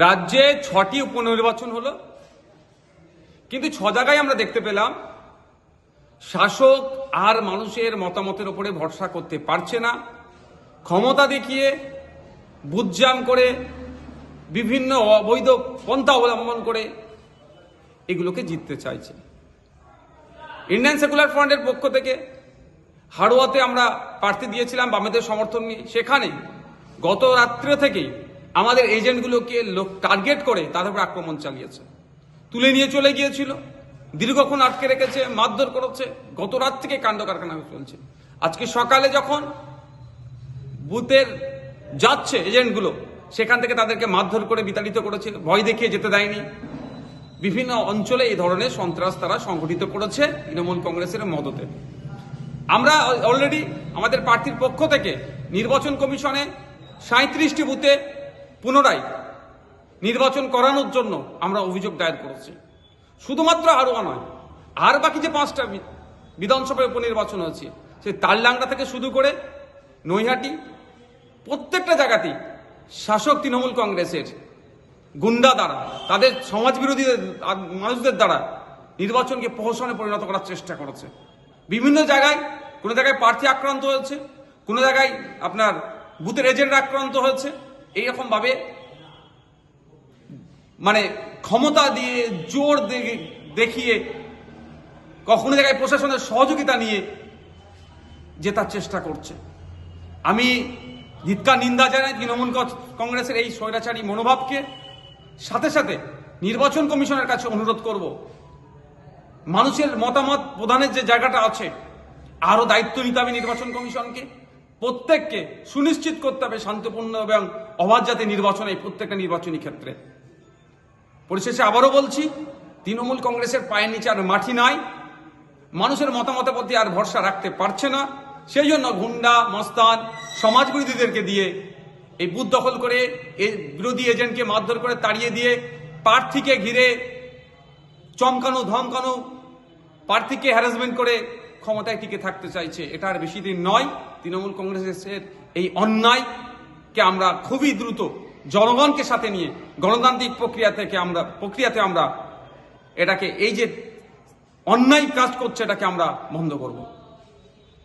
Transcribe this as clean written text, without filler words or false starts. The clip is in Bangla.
রাজ্যে 6টি উপনির্বাচন হলো, কিন্তু 6 জায়গায় আমরা দেখতে পেলাম শাসক আর মানুষের মতামতের উপরে ভরসা করতে পারছে না। ক্ষমতা দেখিয়ে বুথজাম করে বিভিন্ন অবৈধ পন্থা অবলম্বন করে এগুলোকে জিততে চাইছে। ইন্ডিয়ান সেকুলার ফ্রন্টের পক্ষ থেকে হাড়োয়াতে আমরা প্রার্থী দিয়েছিলাম বামেদের সমর্থন নিয়ে। সেখানে গত রাত্রে থেকেই আমাদের এজেন্টগুলোকে টার্গেট করে তাদের উপর আক্রমণ চালিয়েছে, তুলে নিয়ে চলে গিয়েছিল, দীর্ঘক্ষণ আটকে রেখেছে, মারধর করেছে। গত রাত থেকে কাণ্ড কারখানা চলছে। আজকে সকালে যখন বুথের যাচ্ছে এজেন্টগুলো, সেখান থেকে তাদেরকে মারধর করে বিতাড়িত করেছে, ভয় দেখিয়ে যেতে দেয়নি। বিভিন্ন অঞ্চলে এই ধরনের সন্ত্রাস তারা সংগঠিত করেছে তৃণমূল কংগ্রেসের মদতে। আমরা অলরেডি আমাদের প্রার্থীর পক্ষ থেকে নির্বাচন কমিশনে 37টি বুথে পুনরায় নির্বাচন করানোর জন্য আমরা অভিযোগ দায়ের করেছি। শুধুমাত্র হাড়োয়া নয়, আর বাকি যে 5টা বিধানসভায় উপনির্বাচন হয়েছে, সেই তালডাংরা থেকে শুরু করে নৈহাটি, প্রত্যেকটা জায়গাতেই শাসক তৃণমূল কংগ্রেসের গুন্ডা দ্বারা, তাদের সমাজবিরোধী মানুষদের দ্বারা নির্বাচনকে প্রহসনে পরিণত করার চেষ্টা করেছে। বিভিন্ন জায়গায়, কোনো জায়গায় প্রার্থী আক্রান্ত হয়েছে, কোনো জায়গায় আপনার বুথের এজেন্ট আক্রান্ত হয়েছে। এইরকম ভাবে মানে ক্ষমতা দিয়ে, জোর দেখিয়ে, কখনো জায়গায় প্রশাসনের সহযোগিতা নিয়ে জেতার চেষ্টা করছে। আমি ধিক্কার নিন্দা জানাই তৃণমূল কংগ্রেসের এই স্বৈরাচারী মনোভাবকে। সাথে সাথে নির্বাচন কমিশনের কাছে অনুরোধ করব, মানুষের মতামত প্রদানের যে জায়গাটা আছে, আরো দায়িত্ব নিতে হবে নির্বাচন কমিশনকে। প্রত্যেককে সুনিশ্চিত করতে হবে শান্তিপূর্ণ এবং অবাধ জাতীয় নির্বাচন এই প্রত্যেকটা নির্বাচনী ক্ষেত্রে। পরিশেষে আবারও বলছি, তৃণমূল কংগ্রেসের পায়ের নিচে আর মাটি নাই, মানুষের মতামতের প্রতি আর ভরসা রাখতে পারছে না। সেই জন্য গুন্ডা, মস্তান, সমাজবিরোধীদেরকে দিয়ে এই বুথ দখল করে, এই বিরোধী এজেন্টকে মারধর করে তাড়িয়ে দিয়ে, প্রার্থীকে ঘিরে চমকানো ধমকানো, প্রার্থীকে হ্যারাসমেন্ট করে ক্ষমতায় টিকে থাকতে চাইছে। এটা আর বেশি দিন নয়। তৃণমূল কংগ্রেসের এই অন্যায়কে আমরা খুবই দ্রুত জনগণকে সাথে নিয়ে গণতান্ত্রিক প্রক্রিয়াতে আমরা এটাকে, এই যে অন্যায় কাজ করছে, এটাকে আমরা বন্ধ করব।